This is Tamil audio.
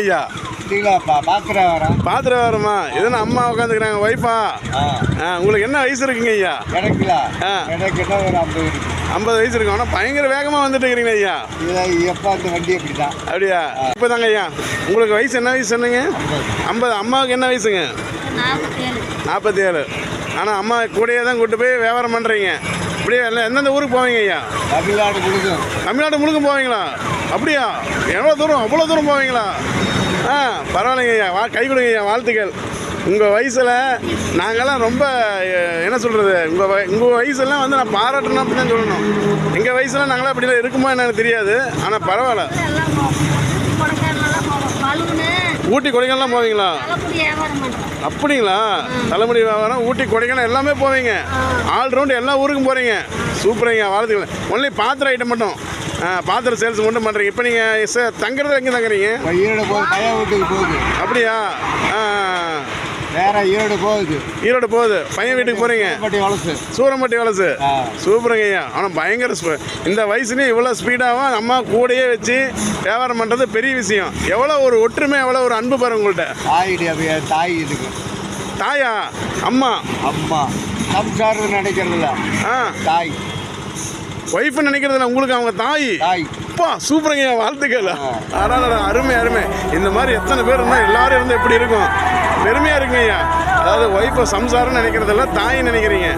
ஐயா? பாத்திர வரமா? எதுனா அம்மா உட்காந்துக்கிறாங்க, ஒய்ஃபா? உங்களுக்கு என்ன வயசு இருக்குங்க ஐயா? எனக்கு ஒரு 50 வயசு இருக்கும். ஆனால் பயங்கர வேகமாக வந்துட்டு இருக்கிறீங்க ஐயா. எப்போ அந்த வண்டி அப்படிதான். அப்படியா? இப்போ தாங்க ஐயா. உங்களுக்கு வயசு என்ன வயசு சொன்னீங்க? 50. அம்மாவுக்கு என்ன வயசுங்க? 47. ஆனால் அம்மா கூடயே தான் கூப்பிட்டு போய் வியாபாரம் பண்ணுறீங்க. அப்படியே எந்தெந்த ஊருக்கு போவீங்க ஐயா? தமிழ்நாடு முழுக்க போவீங்களா? அப்படியா? எவ்வளோ தூரம்? அவ்வளோ தூரம் போவீங்களா? பரவாயில்லைங்க ஐயா. கை கொடுங்க ஐயா, வாழ்த்துக்கள். உங்கள் வயசில் நாங்கள்லாம் ரொம்ப என்ன சொல்கிறது, உங்கள் வயசுலாம் வந்து நான் பாராட்டணும் அப்படின்னு தான் சொல்லணும். எங்கள் வயசுலாம் நாங்களாம் அப்படிலாம் இருக்குமா எனக்கு தெரியாது. ஆனால் பரவாயில்ல. ஊட்டி கொடைக்கானல்லாம் போவீங்களா? அப்படிங்களா? தலைமுடி வியாபாரம், ஊட்டி கொடைக்கானல் எல்லாமே போவீங்க. ஆல்ரவுண்டு எல்லா ஊருக்கும் போகிறீங்க. சூப்பருங்க, வாழ்த்துக்கள். ஒன்லி பாத்திர ஐட்டம் மட்டும், பாத்திர சேல்ஸ் மட்டும் பண்ணுறீங்க. இப்போ நீங்கள் தங்குறது எங்கே தங்குறீங்க? வீட்டுக்கு போகுது. அப்படியா? வேற ஈரோடு போகுது. பையன் வீட்டுக்கு போகிறீங்க. சூரம்பட்டி வலசு. சூப்பருங்க ஐயா. ஆனால் பயங்கர இந்த வயசுலேயும் இவ்வளோ ஸ்பீடாகவும் அம்மா கூடையே வச்சு வியாபாரம் பண்ணுறது பெரிய விஷயம். எவ்வளோ ஒரு ஒற்றுமை, எவ்வளோ ஒரு அன்பு பாருங்க உங்கள்கிட்ட. தாய் இதுக்கு. தாயா? அம்மா சம்சாரம் நினைக்கிறதில்ல. தாய் ஒய்ஃபு நினைக்கிறதுல உங்களுக்கு அவங்க தாய். அப்பா சூப்பருங்க, வாழ்த்துக்கள். அதனால அருமை அருமை. இந்த மாதிரி எத்தனை பேர் இருந்தால் எல்லாரும் இருந்தால் எப்படி இருக்கும்? பெருமையாக இருக்குங்க ஐயா. அதாவது ஒய்ஃபை சம்சாரம் நினைக்கிறதில்ல, தாய் நினைக்கிறீங்க.